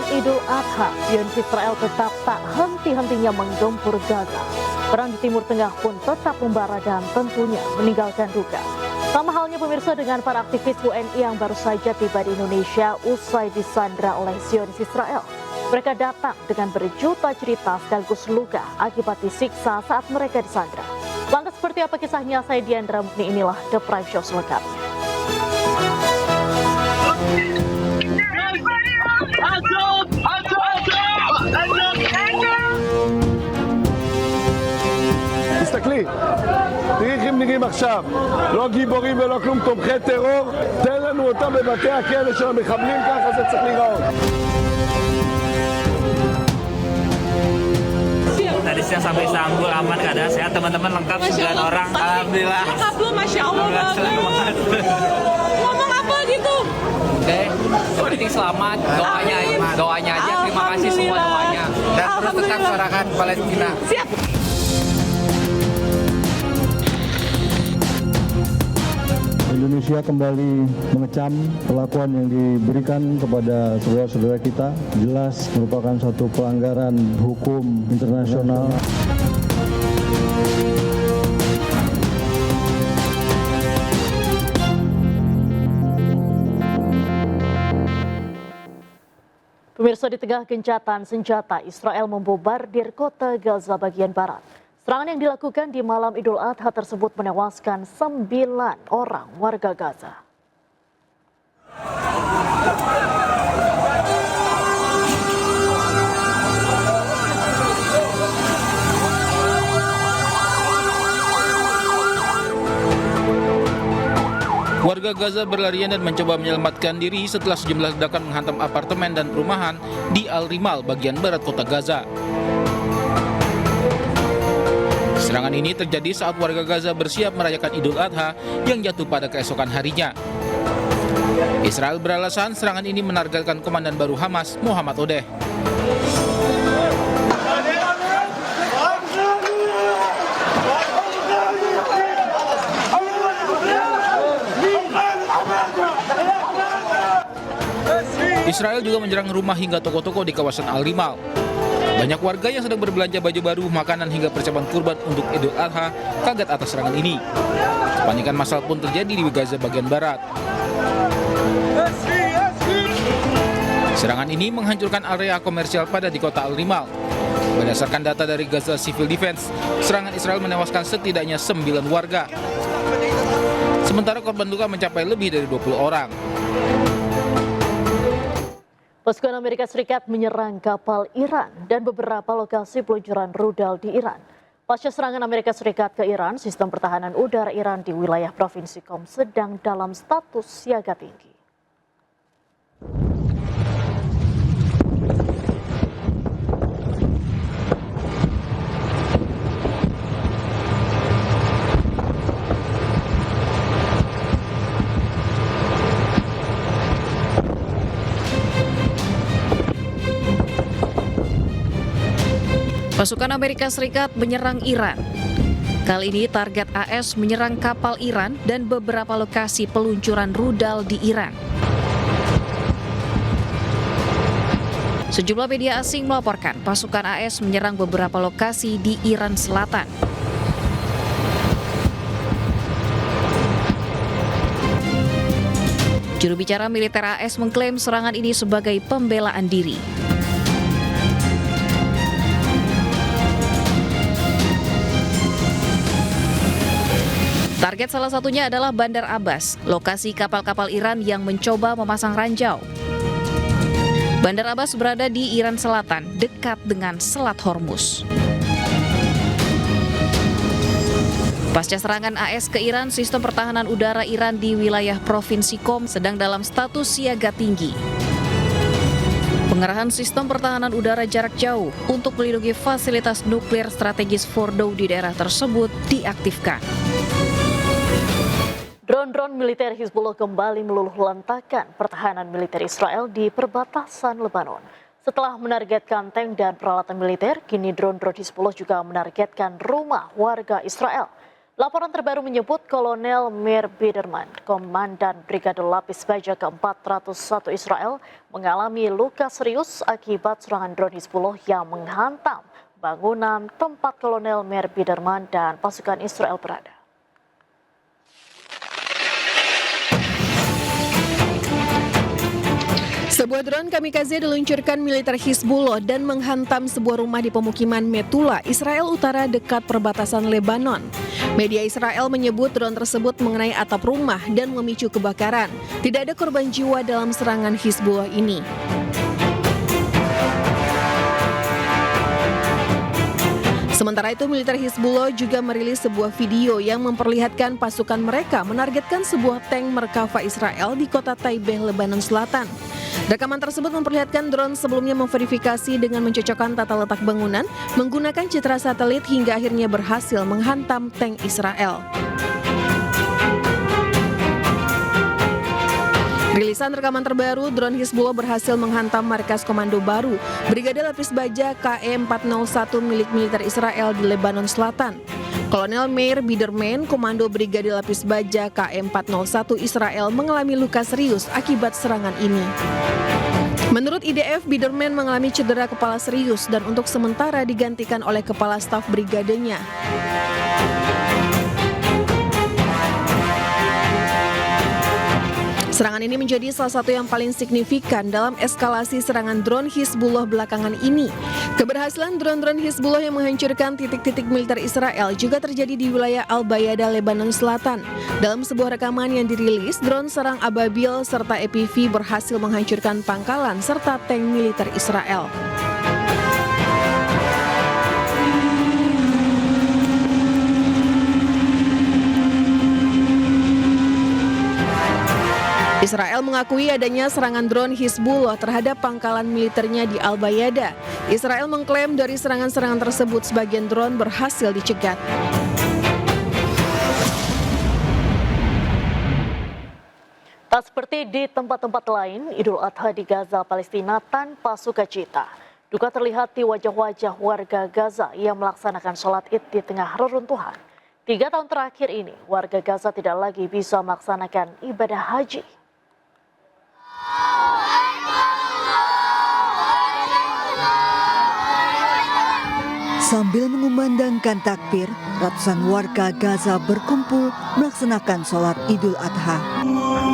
Idul Adha, Zionis Israel tetap tak henti-hentinya menggempur Gaza. Perang di Timur Tengah pun tetap membara dan tentunya meninggalkan duka. Sama halnya pemirsa dengan para aktivis WNI yang baru saja tiba di Indonesia usai disandra oleh Zionis Israel. Mereka datang dengan berjuta cerita sekaligus luka akibat disiksa saat mereka disandra. Lantas seperti apa kisahnya? Saya Diandra Mukni, inilah The Prime Show selengkapnya. תסתכלי, תראי איך הם נראים עכשיו, לא גיבורים ולא כלום, תומכי טרור, תן לנו אותם בבתי הכלא של המחבלים, ככה זה צריך להיראות. Tadi siang sampai Istanbul aman, keadaan sehat, teman-teman lengkap 9 orang. Alhamdulillah. Lengkap lu, Masya Allah banget. Ngomong apa gitu? Oke, yang penting selamat, doanya aja, terima kasih semua doanya. Dan terus tetap suarakan Palestina. Siap. Indonesia kembali mengecam perlakuan yang diberikan kepada saudara-saudara kita, jelas merupakan suatu pelanggaran hukum internasional. Pemirsa, di tengah gencatan senjata, Israel membobardir kota Gaza bagian barat. Serangan yang dilakukan di malam Idul Adha tersebut menewaskan 9 orang warga Gaza. Warga Gaza berlarian dan mencoba menyelamatkan diri setelah sejumlah ledakan menghantam apartemen dan perumahan di Al-Rimal bagian barat kota Gaza. Serangan ini terjadi saat warga Gaza bersiap merayakan Idul Adha yang jatuh pada keesokan harinya. Israel beralasan serangan ini menargetkan komandan baru Hamas, Muhammad Odeh. Israel juga menyerang rumah hingga toko-toko di kawasan Al-Rimal. Banyak warga yang sedang berbelanja baju baru, makanan hingga persiapan kurban untuk Idul Adha kaget atas serangan ini. Kepanikan massal pun terjadi di Gaza bagian barat. Serangan ini menghancurkan area komersial padat di kota Al-Rimal. Berdasarkan data dari Gaza Civil Defense, serangan Israel menewaskan setidaknya 9 warga. Sementara korban luka mencapai lebih dari 20 orang. Pasukan Amerika Serikat menyerang kapal Iran dan beberapa lokasi peluncuran rudal di Iran. Pasca serangan Amerika Serikat ke Iran, sistem pertahanan udara Iran di wilayah Provinsi Qom sedang dalam status siaga tinggi. Pasukan Amerika Serikat menyerang Iran. Kali ini target AS menyerang kapal Iran dan beberapa lokasi peluncuran rudal di Iran. Sejumlah media asing melaporkan pasukan AS menyerang beberapa lokasi di Iran Selatan. Juru bicara militer AS mengklaim serangan ini sebagai pembelaan diri. Target salah satunya adalah Bandar Abbas, lokasi kapal-kapal Iran yang mencoba memasang ranjau. Bandar Abbas berada di Iran Selatan, dekat dengan Selat Hormuz. Pasca serangan AS ke Iran, sistem pertahanan udara Iran di wilayah Provinsi Qom sedang dalam status siaga tinggi. Pengerahan sistem pertahanan udara jarak jauh untuk melindungi fasilitas nuklir strategis Fordow di daerah tersebut diaktifkan. Drone-drone militer Hizbullah kembali meluluhlantakkan pertahanan militer Israel di perbatasan Lebanon. Setelah menargetkan tank dan peralatan militer, kini drone-drone Hizbullah juga menargetkan rumah warga Israel. Laporan terbaru menyebut Kolonel Meir Biderman, Komandan Brigade Lapis Baja ke-401 Israel, mengalami luka serius akibat serangan drone Hizbullah yang menghantam bangunan tempat Kolonel Meir Biderman dan pasukan Israel berada. Sebuah drone kamikaze diluncurkan militer Hizbullah dan menghantam sebuah rumah di pemukiman Metula, Israel Utara dekat perbatasan Lebanon. Media Israel menyebut drone tersebut mengenai atap rumah dan memicu kebakaran. Tidak ada korban jiwa dalam serangan Hizbullah ini. Sementara itu, militer Hizbullah juga merilis sebuah video yang memperlihatkan pasukan mereka menargetkan sebuah tank Merkava Israel di kota Taibeh, Lebanon Selatan. Rekaman tersebut memperlihatkan drone sebelumnya memverifikasi dengan mencocokkan tata letak bangunan menggunakan citra satelit hingga akhirnya berhasil menghantam tank Israel. Rilisan rekaman terbaru, drone Hizbullah berhasil menghantam markas komando baru Brigade Lapis Baja KE-401 milik militer Israel di Lebanon Selatan. Kolonel Meir Biderman, Komando Brigade Lapis Baja KE-401 Israel mengalami luka serius akibat serangan ini. Menurut IDF, Biderman mengalami cedera kepala serius dan untuk sementara digantikan oleh kepala staf brigadenya. Serangan ini menjadi salah satu yang paling signifikan dalam eskalasi serangan drone Hizbullah belakangan ini. Keberhasilan drone-drone Hizbullah yang menghancurkan titik-titik militer Israel juga terjadi di wilayah Al-Bayada, Lebanon Selatan. Dalam sebuah rekaman yang dirilis, drone serang Ababil serta EPV berhasil menghancurkan pangkalan serta tank militer Israel. Israel mengakui adanya serangan drone Hizbullah terhadap pangkalan militernya di Al-Bayada. Israel mengklaim dari serangan-serangan tersebut sebagian drone berhasil dicegat. Tak seperti di tempat-tempat lain, Idul Adha di Gaza, Palestina tanpa sukacita. Duka terlihat di wajah-wajah warga Gaza yang melaksanakan sholat Id di tengah reruntuhan. 3 tahun terakhir ini, warga Gaza tidak lagi bisa melaksanakan ibadah haji. Sambil mengumandangkan takbir, ratusan warga Gaza berkumpul melaksanakan sholat Idul Adha.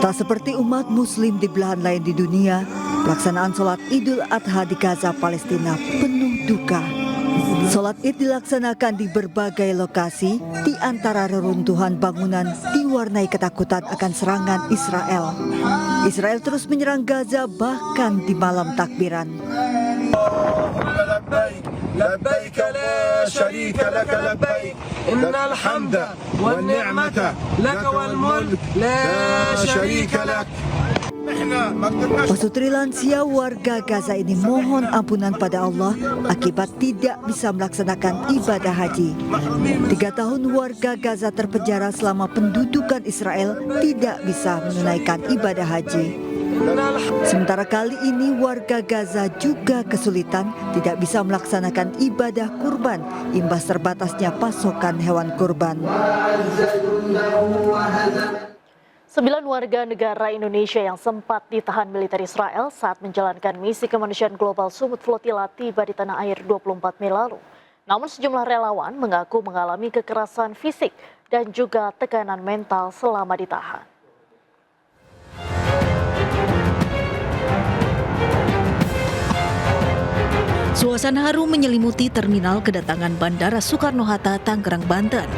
Tak seperti umat muslim di belahan lain di dunia, pelaksanaan sholat Idul Adha di Gaza, Palestina penuh duka. Sholat Id dilaksanakan di berbagai lokasi, di antara reruntuhan bangunan diwarnai ketakutan akan serangan Israel. Israel terus menyerang Gaza bahkan di malam takbiran. لبيك لا شريك لك لبيك إن الحمد والنعمة لك والملك لا شريك لك. Pasutri lansia warga Gaza ini mohon ampunan pada Allah akibat tidak bisa melaksanakan ibadah haji. 3 tahun warga Gaza terpenjara selama pendudukan Israel tidak bisa menunaikan ibadah haji. Sementara kali ini warga Gaza juga kesulitan tidak bisa melaksanakan ibadah kurban imbas terbatasnya pasokan hewan kurban. 9 warga negara Indonesia yang sempat ditahan militer Israel saat menjalankan misi kemanusiaan global Sumut Flotilla tiba di tanah air 24 Mei lalu. Namun sejumlah relawan mengaku mengalami kekerasan fisik dan juga tekanan mental selama ditahan. Suasana haru menyelimuti terminal kedatangan Bandara Soekarno-Hatta, Tangerang, Banten.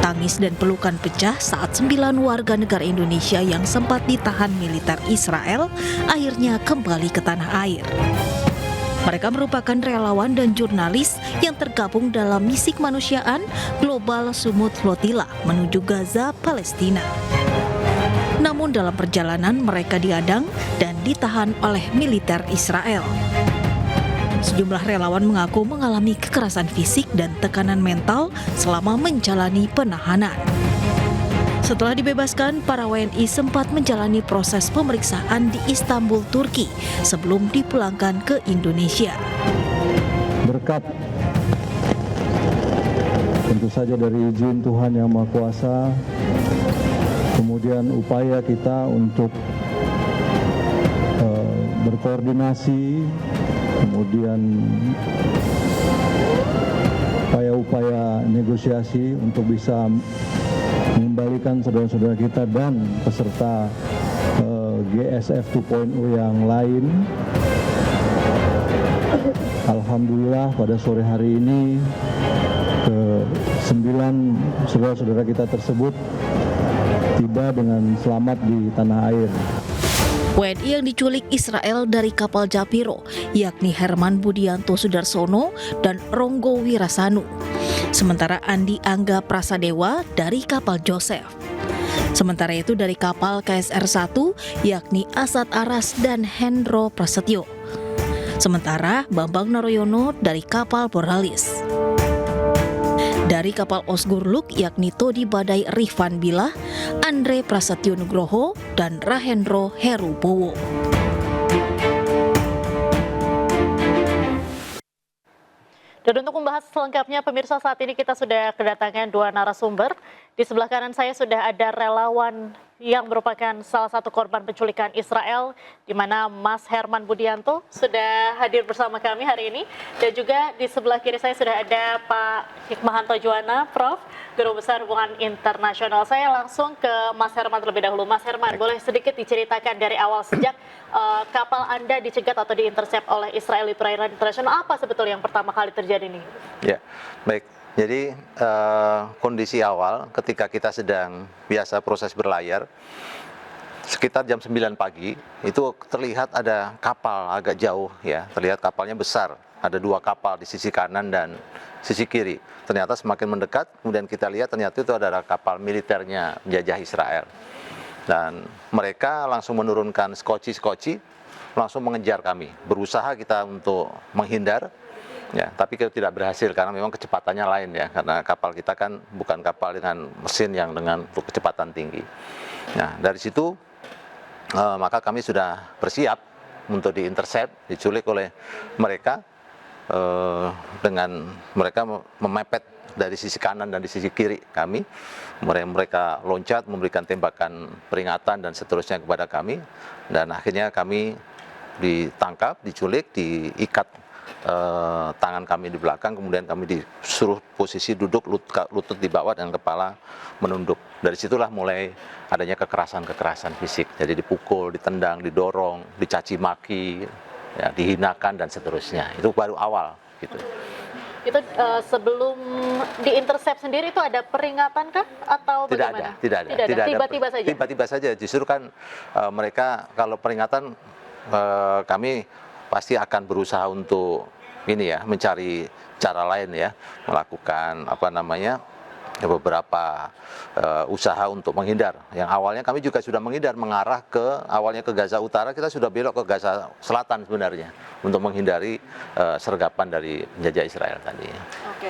Tangis dan pelukan pecah saat 9 warga negara Indonesia yang sempat ditahan militer Israel akhirnya kembali ke tanah air. Mereka merupakan relawan dan jurnalis yang tergabung dalam misi kemanusiaan global Sumut Flotilla menuju Gaza, Palestina. Namun dalam perjalanan mereka diadang dan ditahan oleh militer Israel. Sejumlah relawan mengaku mengalami kekerasan fisik dan tekanan mental selama menjalani penahanan. Setelah dibebaskan, para WNI sempat menjalani proses pemeriksaan di Istanbul, Turki sebelum dipulangkan ke Indonesia. Berkat tentu saja dari izin Tuhan Yang Maha Kuasa, kemudian upaya kita untuk berkoordinasi, kemudian upaya-upaya negosiasi untuk bisa mengembalikan saudara-saudara kita dan peserta GSF 2.0 yang lain. Alhamdulillah pada sore hari ini ke-9 saudara-saudara kita tersebut tiba dengan selamat di tanah air. WNI yang diculik Israel dari kapal Japiro, yakni Herman Budianto Sudarsono dan Ronggo Wirasanu. Sementara Andi Angga Prasadewa dari kapal Joseph. Sementara itu dari kapal KSR-1, yakni Asad Aras dan Hendro Prasetyo. Sementara Bambang Naroyono dari kapal Boralis. Dari kapal Osgurluk yakni Todi Badai Rifan Bilah, Andre Prasetyo Nugroho, dan Rahendro Heru Bowo. Dan untuk membahas selengkapnya, pemirsa, saat ini kita sudah kedatangan 2 narasumber. Di sebelah kanan saya sudah ada relawan yang merupakan salah satu korban penculikan Israel, di mana Mas Herman Budianto sudah hadir bersama kami hari ini. Dan juga di sebelah kiri saya sudah ada Pak Hikmahanto Juwana, Prof, Guru Besar Hubungan Internasional. Saya langsung ke Mas Herman terlebih dahulu. Mas Herman, boleh sedikit diceritakan dari awal sejak kapal Anda dicegat atau diintercept oleh Israel di perairan internasional, apa sebetulnya yang pertama kali terjadi nih? Ya, baik. Jadi kondisi awal ketika kita sedang biasa proses berlayar, sekitar jam 9 pagi itu terlihat ada kapal agak jauh ya, terlihat kapalnya besar, ada 2 kapal di sisi kanan dan sisi kiri. Ternyata semakin mendekat, kemudian kita lihat ternyata itu adalah kapal militernya penjajah Israel. Dan mereka langsung menurunkan skoci, langsung mengejar kami. Berusaha kita untuk menghindar. Ya, tapi kita tidak berhasil karena memang kecepatannya lain ya, karena kapal kita kan bukan kapal dengan mesin yang dengan kecepatan tinggi. Nah, dari situ maka kami sudah bersiap untuk diintercept, diculik oleh mereka dengan mereka memepet dari sisi kanan dan di sisi kiri kami. Mereka loncat memberikan tembakan peringatan dan seterusnya kepada kami, dan akhirnya kami ditangkap, diculik, diikat tangan kami di belakang, kemudian kami disuruh posisi duduk, lutut di bawah dan kepala menunduk. Dari situlah mulai adanya kekerasan fisik. Jadi dipukul, ditendang, didorong, dicaci maki, ya, dihinakan dan seterusnya. Itu baru awal gitu. Itu sebelum diintercept sendiri itu ada peringatan kah atau bagaimana? Tidak ada. Tiba-tiba saja. Tiba-tiba saja. Justru kan mereka kalau peringatan kami pasti akan berusaha untuk mencari cara lain ya, melakukan beberapa usaha untuk menghindar. Yang awalnya kami juga sudah menghindar, mengarah awalnya ke Gaza Utara, kita sudah belok ke Gaza Selatan sebenarnya untuk menghindari sergapan dari penjajah Israel tadi. Oke.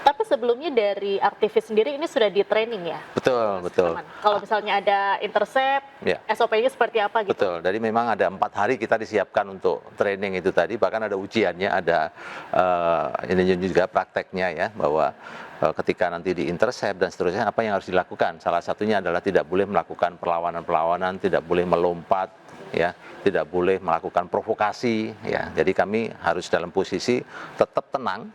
Tapi sebelumnya dari aktivis sendiri ini sudah di training ya? Betul, betul. Kalau misalnya ada intercept, Ya. SOP-nya seperti apa gitu? Betul, jadi memang ada 4 hari kita disiapkan untuk training itu tadi, bahkan ada ujiannya, ada ini juga prakteknya ya, bahwa ketika nanti di-intercept dan seterusnya apa yang harus dilakukan. Salah satunya adalah tidak boleh melakukan perlawanan-perlawanan, tidak boleh melompat, ya, tidak boleh melakukan provokasi, ya. Jadi kami harus dalam posisi tetap tenang,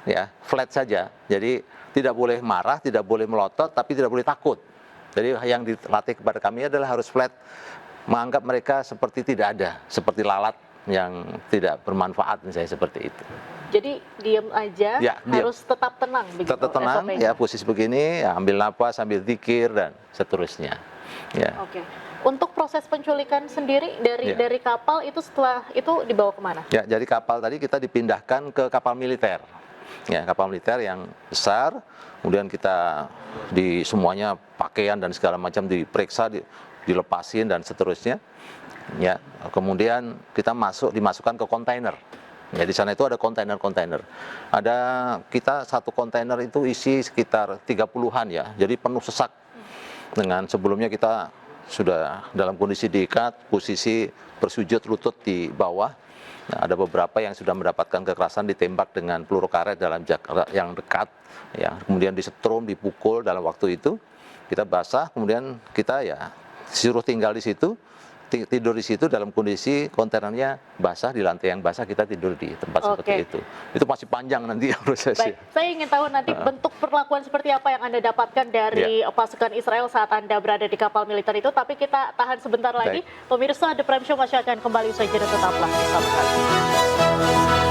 ya, flat saja. Jadi tidak boleh marah, tidak boleh melotot, tapi tidak boleh takut. Jadi yang dilatih kepada kami adalah harus flat, menganggap mereka seperti tidak ada, seperti lalat yang tidak bermanfaat misalnya seperti itu. Jadi diam aja, Ya, diam. harus tetap tenang begitu. Tetap tenang, SOP-nya. ya, posisi begini, ya, ambil napas, sambil zikir dan seterusnya. Ya. Oke. Untuk proses penculikan sendiri dari kapal itu setelah itu dibawa kemana? Ya, jadi kapal tadi kita dipindahkan ke kapal militer. Ya, kapal militer yang besar, kemudian kita di semuanya pakaian dan segala macam diperiksa, dilepasin dan seterusnya. Ya, kemudian kita dimasukkan ke kontainer. Ya, di sana itu ada kontainer-kontainer. Ada kita satu kontainer itu isi sekitar 30-an ya. Jadi penuh sesak. Dengan sebelumnya kita sudah dalam kondisi diikat, posisi bersujud lutut di bawah. Nah, ada beberapa yang sudah mendapatkan kekerasan ditembak dengan peluru karet dalam jarak yang dekat, ya. Kemudian disetrum, dipukul dalam waktu itu. Kita basah, kemudian kita ya disuruh tinggal di situ, tidur di situ dalam kondisi kontainernya basah, di lantai yang basah kita tidur di tempat seperti itu. Itu masih panjang nanti ya prosesnya. Baik, saya ingin tahu nanti bentuk perlakuan seperti apa yang Anda dapatkan dari pasukan Israel saat Anda berada di kapal militer itu, tapi kita tahan sebentar lagi. Pemirsa, The Prime Show masih akan kembali usai jeda, tetaplah bersama kami.